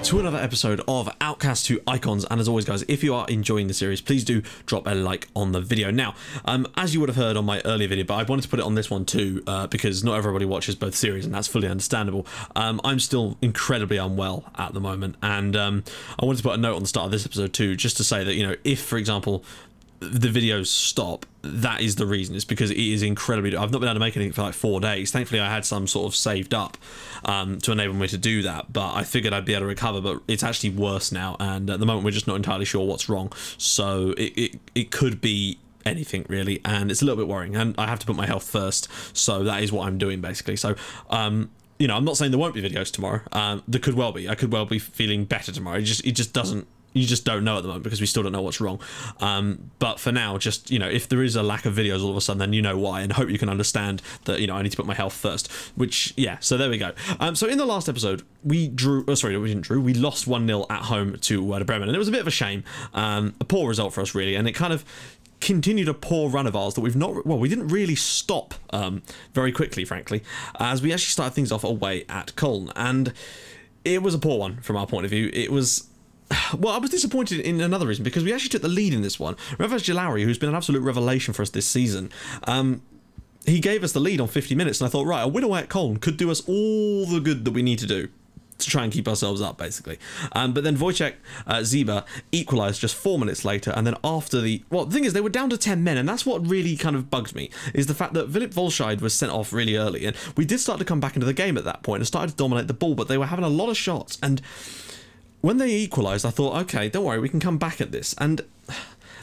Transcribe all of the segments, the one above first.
to another episode of Outcasts to Icons, and as always guys, if you are enjoying the series, please do drop a like on the video. Now, as you would have heard on my earlier video, but I wanted to put it on this one too, because not everybody watches both series, and that's fully understandable. I'm still incredibly unwell at the moment, and I wanted to put a note on the start of this episode too, just to say that, you know, if, for example, the videos stop, that is the reason. It's because it is incredibly... I've not been able to make anything for like 4 days. Thankfully, I had some sort of saved up to enable me to do that, but I figured I'd be able to recover, but it's actually worse now, and at the moment we're just not entirely sure what's wrong, so it could be anything really, and it's a little bit worrying, and I have to put my health first, so that is what I'm doing basically. So you know, I'm not saying there won't be videos tomorrow. There could well be. I could well be feeling better tomorrow. It just doesn't... You just don't know at the moment because we still don't know what's wrong. But for now, just, you know, if there is a lack of videos all of a sudden, then you know why, and hope you can understand that, you know, I need to put my health first, which, yeah, so there we go. So in the last episode, we drew, oh, sorry, we didn't drew, we lost 1-0 at home to Werder Bremen, and it was a bit of a shame, a poor result for us really, and it kind of continued a poor run of ours that we've not, well, we didn't really stop very quickly, frankly, as we actually started things off away at Cologne, and it was a poor one from our point of view. It was... Well, I was disappointed in another reason, because we actually took the lead in this one. Revaz Jalari, who's been an absolute revelation for us this season, he gave us the lead on 50 minutes, and I thought, right, a win away at Cologne could do us all the good that we need to do to try and keep ourselves up, basically. But then Wojciech Ziba equalised just 4 minutes later, and then after the... Well, the thing is, they were down to 10 men, and that's what really kind of bugged me, is the fact that Philip Volscheid was sent off really early, and we did start to come back into the game at that point and started to dominate the ball, but they were having a lot of shots, and... when they equalised, I thought, okay, don't worry, we can come back at this. And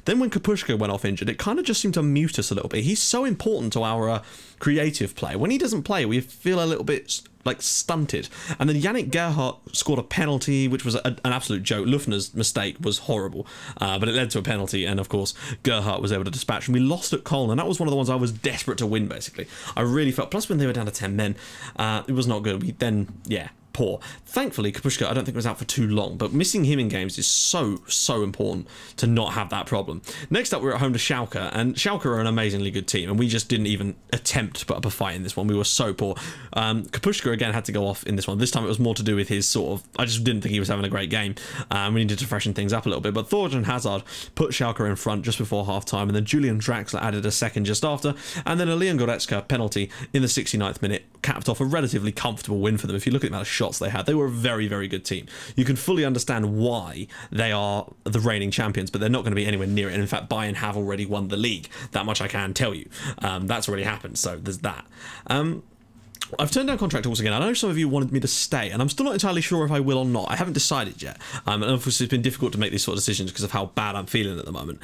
then when Kapushka went off injured, it kind of just seemed to mute us a little bit. He's so important to our creative play. When he doesn't play, we feel a little bit like stunted. And then Yannick Gerhardt scored a penalty, which was an absolute joke. Lufner's mistake was horrible, but it led to a penalty, and of course Gerhardt was able to dispatch, and we lost at Cologne, and that was one of the ones I was desperate to win, basically. I really felt, plus when they were down to 10 men, it was not good. We then, yeah, poor. Thankfully, Kapushka, I don't think was out for too long, but missing him in games is so important to not have that problem. Next up, we're at home to Schalke, and Schalke are an amazingly good team, and we just didn't even attempt to put up a fight in this one. We were so poor. Kapushka again had to go off in this one. This time it was more to do with his sort of... I just didn't think he was having a great game. We needed to freshen things up a little bit, but Thorjan Hazard put Schalke in front just before half-time, and then Julian Draxler added a second just after, and then a Leon Goretzka penalty in the 69th minute capped off a relatively comfortable win for them. If you look at the amount of shots they had, they were a very, very good team. You can fully understand why they are the reigning champions, but they're not going to be anywhere near it. And in fact, Bayern have already won the league. That much I can tell you. That's already happened, so there's that. I've turned down contract talks again. I know some of you wanted me to stay, and I'm still not entirely sure if I will or not. I haven't decided yet. And obviously it's been difficult to make these sort of decisions because of how bad I'm feeling at the moment.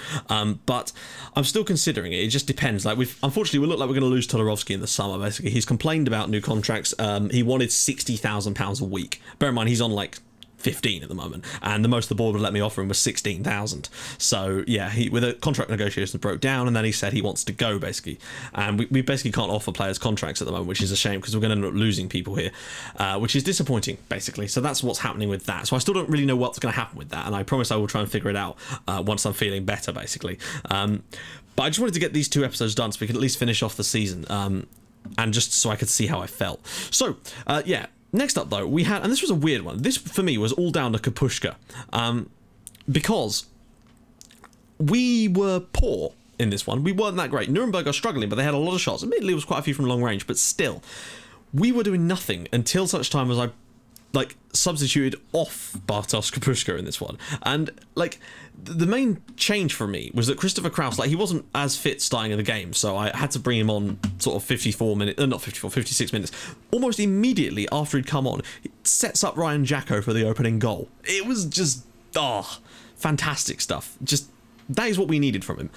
But I'm still considering it. It just depends. Like, unfortunately, we look like we're going to lose Todorovsky in the summer, basically. He's complained about new contracts. He wanted £60,000 a week. Bear in mind, he's on like 15 at the moment, and the most the board would let me offer him was 16,000. So yeah, with the contract negotiations broke down, and then he said he wants to go, basically. And we basically can't offer players contracts at the moment, which is a shame, because we're going to end up losing people here, which is disappointing, basically. So that's what's happening with that. So I still don't really know what's going to happen with that, and I promise I will try and figure it out once I'm feeling better, basically. But I just wanted to get these 2 episodes done so we could at least finish off the season, and just so I could see how I felt. So yeah. Next up, though, we had, and this was a weird one. This, for me, was all down to Kapushka, because we were poor in this one. We weren't that great. Nuremberg are struggling, but they had a lot of shots. Admittedly, it was quite a few from long range, but still, we were doing nothing until such time as I, like, substituted off Bartosz Kapushka in this one. And, like, the main change for me was that Christopher Kraus, like, he wasn't as fit starting in the game, so I had to bring him on sort of 54 minutes, not 54, 56 minutes. Almost immediately after he'd come on, it sets up Ryan Jacko for the opening goal. It was just, fantastic stuff. Just, that is what we needed from him.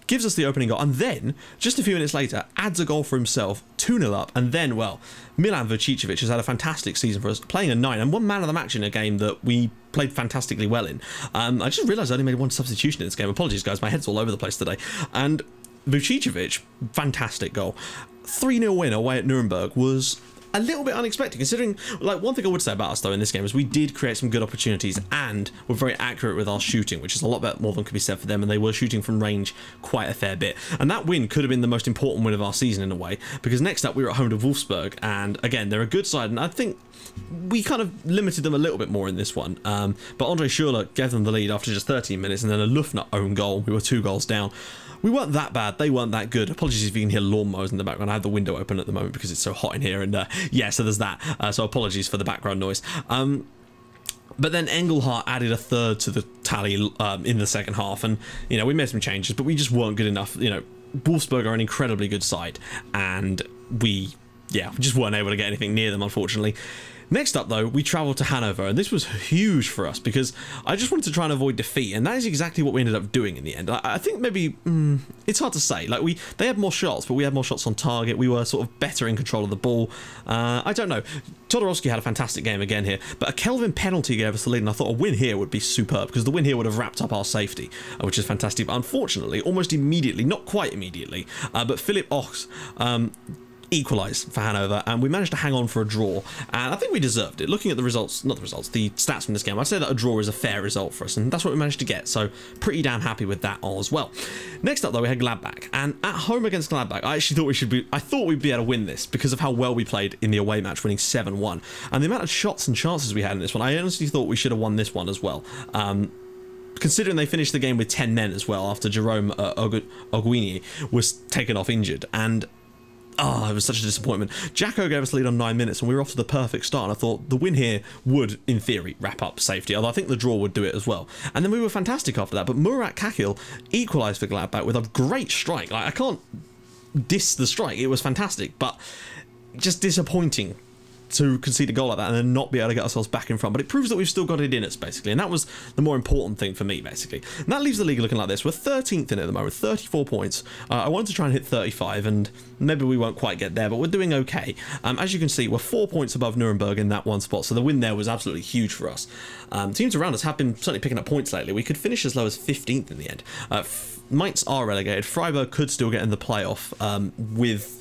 Gives us the opening goal, and then, just a few minutes later, adds a goal for himself, 2-0 up, and then, well, Milan Vucicevic has had a fantastic season for us, playing a 9, and 1 man of the match in a game that we played fantastically well in. I just realised I only made 1 substitution in this game. Apologies, guys, my head's all over the place today. And Vucicevic, fantastic goal. 3-0 win away at Nuremberg was a little bit unexpected, considering, like, one thing I would say about us though in this game is we did create some good opportunities and were very accurate with our shooting, which is a lot better, more than could be said for them, and they were shooting from range quite a fair bit. And that win could have been the most important win of our season in a way, because next up we were at home to Wolfsburg, and again, they're a good side, and I think we kind of limited them a little bit more in this one. But Andre Schürrle gave them the lead after just 13 minutes, and then a Lufner own goal. We were 2 goals down. We weren't that bad, they weren't that good. Apologies if you can hear lawnmowers in the background. I have the window open at the moment because it's so hot in here, and yeah, so there's that. So apologies for the background noise. But then Engelhardt added a third to the tally in the second half, and, you know, we made some changes, but we just weren't good enough. You know, Wolfsburg are an incredibly good side, and we just weren't able to get anything near them, unfortunately. Next up, though, we travelled to Hanover, and this was huge for us because I just wanted to try and avoid defeat, and that is exactly what we ended up doing in the end. I think maybe it's hard to say. Like, they had more shots, but we had more shots on target. We were sort of better in control of the ball. I don't know. Todorowski had a fantastic game again here, but a Kelvin penalty gave us the lead, and I thought a win here would be superb because the win here would have wrapped up our safety, which is fantastic. But unfortunately, almost immediately, not quite immediately, but Philip Ochs equalised for Hanover, and we managed to hang on for a draw, and I think we deserved it. Looking at the results, not the results, the stats from this game, I'd say that a draw is a fair result for us, and that's what we managed to get, so pretty damn happy with that as well. Next up though, we had Gladbach, and at home against Gladbach, I actually thought we'd be able to win this because of how well we played in the away match, winning 7-1, and the amount of shots and chances we had in this one. I honestly thought we should have won this one as well. Considering they finished the game with 10 men as well after Jerome Oguini was taken off injured, and it was such a disappointment. Jacko gave us the lead on 9 minutes, and we were off to the perfect start, and I thought the win here would, in theory, wrap up safety, although I think the draw would do it as well. And then we were fantastic after that, but Murat Kakil equalised for Gladbach with a great strike. Like, I can't diss the strike, it was fantastic, but just disappointing to concede a goal like that and then not be able to get ourselves back in front. But it proves that we've still got it in us, basically, and that was the more important thing for me, basically. And that leaves the league looking like this. We're 13th in it at the moment, 34 points. I wanted to try and hit 35, and maybe we won't quite get there, but we're doing okay. As you can see, we're 4 points above Nuremberg in that one spot, so the win there was absolutely huge for us. Teams around us have been certainly picking up points lately. We could finish as low as 15th in the end. Mainz are relegated. Freiburg could still get in the playoff with...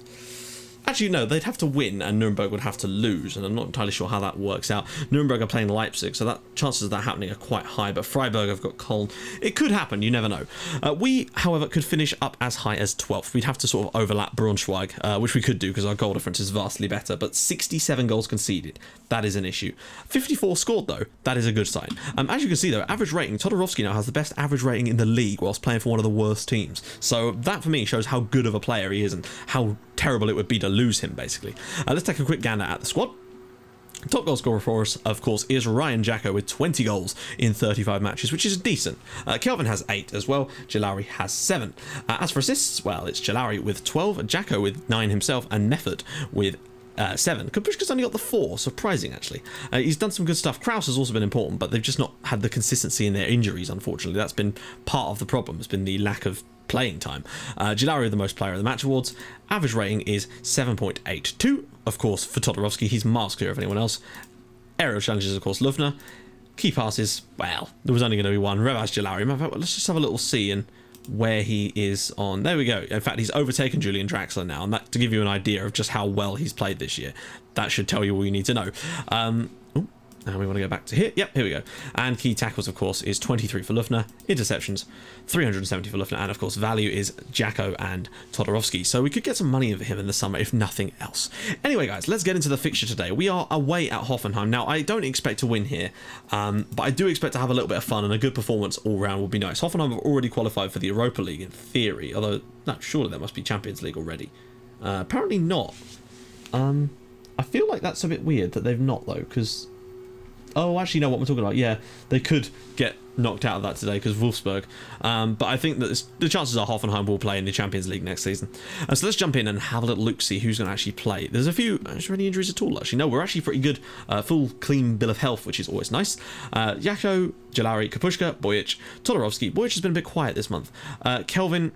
Actually, no, they'd have to win and Nuremberg would have to lose, and I'm not entirely sure how that works out. Nuremberg are playing Leipzig, so that chances of that happening are quite high, but Freiburg have got Köln. It could happen, you never know. We, however, could finish up as high as 12th. We'd have to sort of overlap Braunschweig, which we could do because our goal difference is vastly better, but 67 goals conceded. That is an issue. 54 scored, though. That is a good sign. As you can see, though, average rating, Todorowski now has the best average rating in the league whilst playing for one of the worst teams. So that, for me, shows how good of a player he is and how terrible it would be to lose him, basically. Let's take a quick gander at the squad. Top goal scorer for us, of course, is Ryan Jacko with 20 goals in 35 matches, which is decent. Kelvin has 8 as well. Jalauri has 7. As for assists, well, it's Jalauri with 12, Jacko with 9 himself, and Neffert with 7. Kapushka's only got the 4, surprising actually. He's done some good stuff. Kraus has also been important, but they've just not had the consistency in their injuries, unfortunately. That's been part of the problem, has been the lack of playing time. Jalauri, the most player of the match awards. Average rating is 7.82. Of course, for Todorowski, he's miles clear of anyone else. Aerial challenges, of course, Lufner. Key passes, well, there was only going to be one. Revaz Jalauri. Let's just have a little see and where he is on. There we go. In fact, he's overtaken Julian Draxler now, and that to give you an idea of just how well he's played this year. That should tell you all you need to know. Now we want to go back to here. Yep, here we go. And key tackles, of course, is 23 for Lufner. Interceptions, 370 for Lufner. And, of course, value is Jacko and Todorowski. So we could get some money over him in the summer, if nothing else. Anyway, guys, let's get into the fixture today. We are away at Hoffenheim. Now, I don't expect to win here, but I do expect to have a little bit of fun, and a good performance all round would be nice. Hoffenheim have already qualified for the Europa League, in theory. Although, no, surely there must be Champions League already. Apparently not. I feel like that's a bit weird that they've not, though, because... Oh, actually, no, what we're talking about. Yeah, they could get knocked out of that today because Wolfsburg. But I think that the chances are Hoffenheim will play in the Champions League next season. So let's jump in and have a little look, see who's going to actually play. There's a few... Is there any injuries at all, actually? No, we're actually pretty good. Full, clean bill of health, which is always nice. Jacko, Jalauri, Kapushka, Bojic, Todorowski. Bojic has been a bit quiet this month. Kelvin,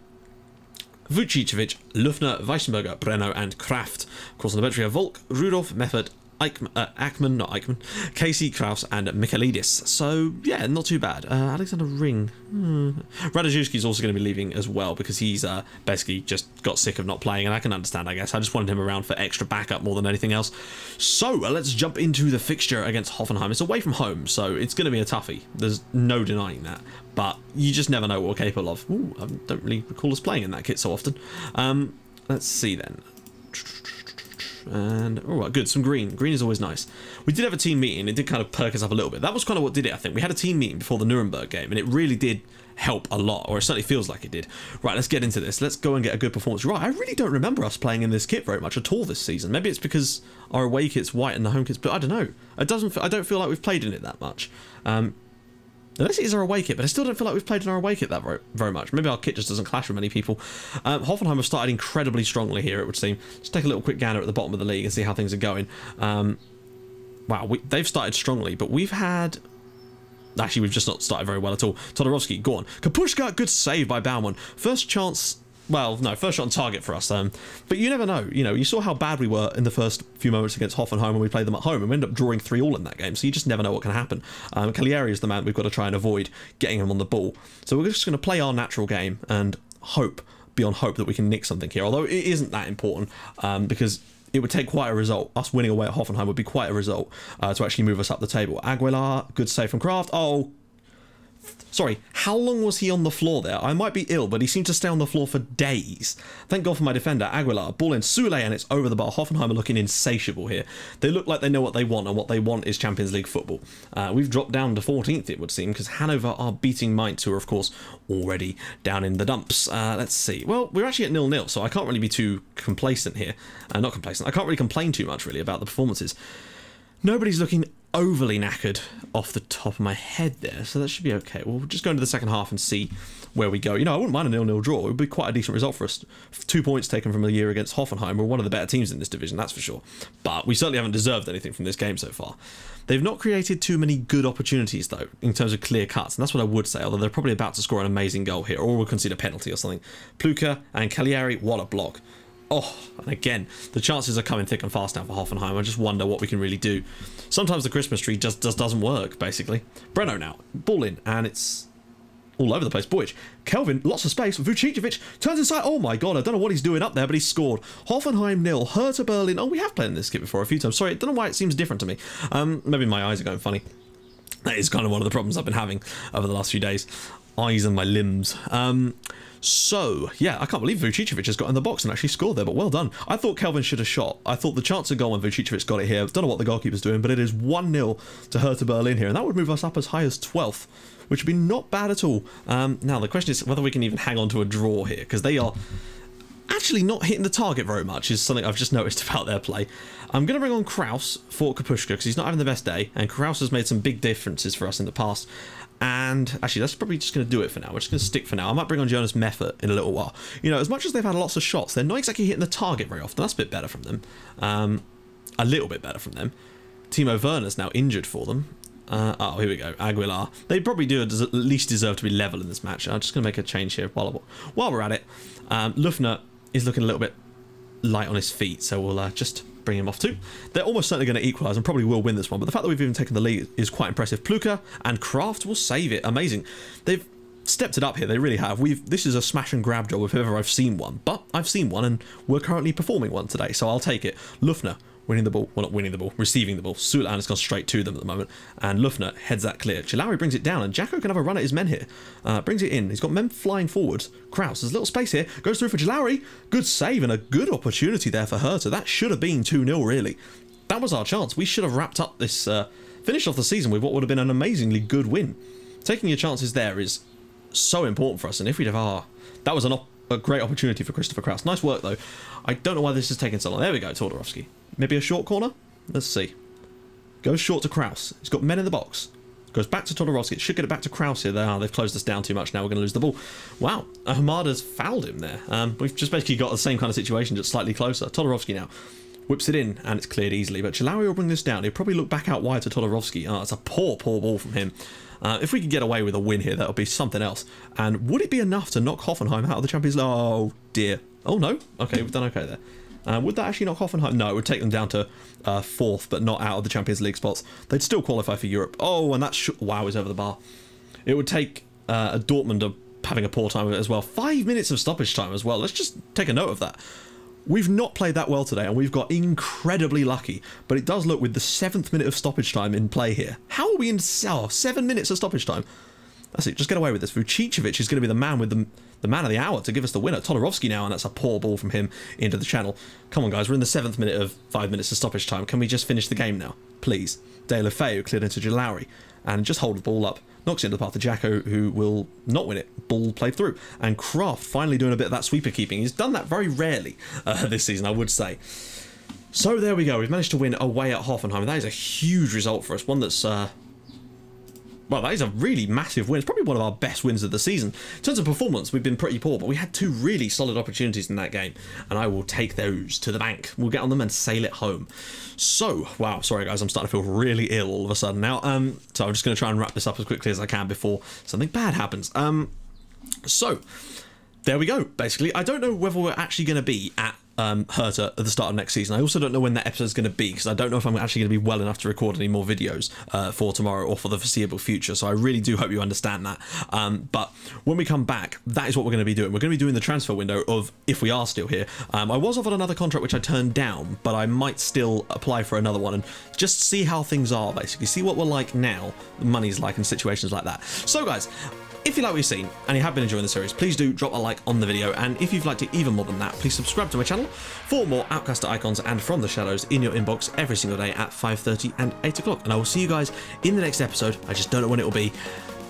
Vucicevic, Lufner, Weissenberger, Breno, and Kraft. Of course, on the bench we have Volk, Rudolf, Meffert, Ackman, not Eichmann, Casey, Kraus, and Michaelidis. So, yeah, not too bad. Alexander Ring. Radziszewski's also going to be leaving as well because he's basically just got sick of not playing, and I can understand, I guess. I just wanted him around for extra backup more than anything else. So, let's jump into the fixture against Hoffenheim. It's away from home, so it's going to be a toughie. There's no denying that. But you just never know what we're capable of. Ooh, I don't really recall us playing in that kit so often. Let's see then. And all right, good, some green is always nice. We did have a team meeting. It did kind of perk us up a little bit. That was kind of what did it, I think. We had a team meeting before the Nuremberg game, and it really did help a lot, or it certainly feels like it did. Right, let's get into this. Let's go and get a good performance. Right, I really don't remember us playing in this kit very much at all this season. Maybe it's because our away kit's white and the home kit's, but I don't know. I don't feel like we've played in it that much. Unless it is our away kit, but I still don't feel like we've played in our away kit that very much. Maybe our kit just doesn't clash with many people. Hoffenheim have started incredibly strongly here, it would seem. Let's take a little quick gander at the bottom of the league and see how things are going. Wow, they've started strongly, but we've had... Actually, we've just not started very well at all. Todorovsky, go on. Kapushka, good save by Baumann. First chance... Well, no, first shot on target for us. But you never know. You know, you saw how bad we were in the first few moments against Hoffenheim when we played them at home, and we ended up drawing 3-3 in that game. So you just never know what can happen. Cagliari is the man we've got to try and avoid getting him on the ball. So we're just going to play our natural game and hope, beyond hope, that we can nick something here. Although it isn't that important, because it would take quite a result. Us winning away at Hoffenheim would be quite a result to actually move us up the table. Aguilar, good save from Kraft. Oh. Sorry, how long was he on the floor there? I might be ill, but he seemed to stay on the floor for days. Thank God for my defender, Aguilar. Ball in Sule, and it's over the bar. Hoffenheim are looking insatiable here. They look like they know what they want, and what they want is Champions League football. We've dropped down to 14th, it would seem, because Hanover are beating Mainz, who are, of course, already down in the dumps. Let's see. Well, we're actually at 0-0, so I can't really be too complacent here. Not complacent. I can't really complain too much, really, about the performances. Nobody's looking overly knackered off the top of my head there, so that should be okay. We'll just go into the second half and see where we go. You know, I wouldn't mind a 0-0 draw. It would be quite a decent result for us. 2 points taken from a year against Hoffenheim. We're one of the better teams in this division, that's for sure. But we certainly haven't deserved anything from this game so far. They've not created too many good opportunities, though, in terms of clear cuts, and that's what I would say, although they're probably about to score an amazing goal here, or we'll concede a penalty or something. Pluka and Cagliari, what a block. Oh, and again, the chances are coming thick and fast now for Hoffenheim. I just wonder what we can really do. Sometimes the Christmas tree just doesn't work, basically. Breno now, ball in, and it's all over the place. Boyic, Kelvin, lots of space. Vucicevic turns inside. Oh my God, I don't know what he's doing up there, but he's scored. Hoffenheim 0, Hertha Berlin. Oh, we have played in this kit before a few times. Sorry, I don't know why it seems different to me. Maybe my eyes are going funny. That is kind of one of the problems I've been having over the last few days. Eyes and my limbs. So, yeah, I can't believe Vucicevic has got in the box and actually scored there, but well done. I thought Kelvin should have shot. I thought the chance of goal when Vucicevic got it here. Don't know what the goalkeeper's doing, but it is 1-0 to Hertha Berlin here, and that would move us up as high as 12th, which would be not bad at all. Now, the question is whether we can even hang on to a draw here, because they are actually not hitting the target very much, is something I've just noticed about their play. I'm going to bring on Kraus for Kapushka, because he's not having the best day, and Kraus has made some big differences for us in the past. And actually, that's probably just going to do it for now. We're just going to stick for now. I might bring on Jonas Meffert in a little while. You know, as much as they've had lots of shots, they're not exactly hitting the target very often. That's a bit better from them. A little bit better from them. Timo Werner's now injured for them. Oh, here we go. Aguilar. They probably do at least deserve to be level in this match. I'm just going to make a change here while we're at it. Lufner is looking a little bit light on his feet, so we'll just bring him off too. They're almost certainly going to equalise and probably will win this one, but the fact that we've even taken the lead is quite impressive. Pluka and Kraft will save it. Amazing. They've stepped it up here. They really have. This is a smash and grab job if ever I've seen one, but I've seen one and we're currently performing one today, so I'll take it. Lufner winning the ball, well, not winning the ball, receiving the ball. Sulan has gone straight to them at the moment, and Lufner heads that clear. Chilauri brings it down, and Jacko can have a run at his men here. Brings it in. He's got men flying forwards. Kraus, there's a little space here. Goes through for Chilauri. Good save and a good opportunity there for Hertha. That should have been 2-0, really. That was our chance. We should have wrapped up this, finished off the season with what would have been an amazingly good win. Taking your chances there is so important for us, and if we'd have... that was a great opportunity for Christopher Kraus. Nice work, though. I don't know why this is taking so long. There we go, Todorovsky. Maybe a short corner? Let's see. Goes short to Kraus. He's got men in the box. Goes back to Todorovsky. It should get it back to Kraus here. They've closed us down too much. Now we're going to lose the ball. Wow. Hamada's fouled him there. We've just basically got the same kind of situation, just slightly closer. Todorovsky now whips it in, and it's cleared easily. But Chilauri will bring this down. He'll probably look back out wide to Todorovsky. Oh, it's a poor ball from him. If we could get away with a win here, that would be something else. And would it be enough to knock Hoffenheim out of the Champions League? Oh, dear. Oh, no. Okay, we've done okay there. Would that actually knock Hoffenheim? No, it would take them down to 4th, but not out of the Champions League spots. They'd still qualify for Europe. Oh, and that's... wow, is over the bar. It would take a Dortmund having a poor time of it as well. 5 minutes of stoppage time as well. Let's just take a note of that. We've not played that well today, and we've got incredibly lucky, but it does look with the 7th minute of stoppage time in play here. How are we in 7 minutes of stoppage time? That's it, just get away with this. Vucicevic is going to be the man with the man of the hour to give us the winner. Todorovsky now, and that's a poor ball from him into the channel. Come on, guys, we're in the 7th minute of 5 minutes of stoppage time. Can we just finish the game now? Please. De La Feu cleared into Jalauri, and just hold the ball up. Knocks it into the path to Jacko, who will not win it. Ball played through. And Kraft finally doing a bit of that sweeper keeping. He's done that very rarely this season, I would say. So there we go. We've managed to win away at Hoffenheim. That is a huge result for us. One that's... well, that is a really massive win. It's probably one of our best wins of the season. In terms of performance, we've been pretty poor, but we had 2 really solid opportunities in that game, and I will take those to the bank. We'll get on them and sail it home. So, wow, sorry guys, I'm starting to feel really ill all of a sudden now. So I'm just going to try and wrap this up as quickly as I can before something bad happens. So, there we go, basically. I don't know whether we're actually going to be at Hertha at the start of next season. I also don't know when that episode is going to be, because I don't know if I'm actually going to be well enough to record any more videos for tomorrow or for the foreseeable future, so I really do hope you understand that. But when we come back, that is what we're going to be doing. We're going to be doing the transfer window of if we are still here. I was offered another contract which I turned down, but I might still apply for another one and just see how things are, basically. See what we're like now, the money's like in situations like that. So guys, if you like what you've seen and you have been enjoying the series, please do drop a like on the video, and if you've liked it even more than that, please subscribe to my channel for more Outcast icons and From the Shadows in your inbox every single day at 5:30 and 8 o'clock. And I will see you guys in the next episode. I just don't know when it will be.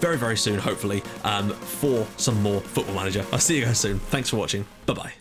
Very, very soon, hopefully, for some more Football Manager. I'll see you guys soon. Thanks for watching. Bye-bye.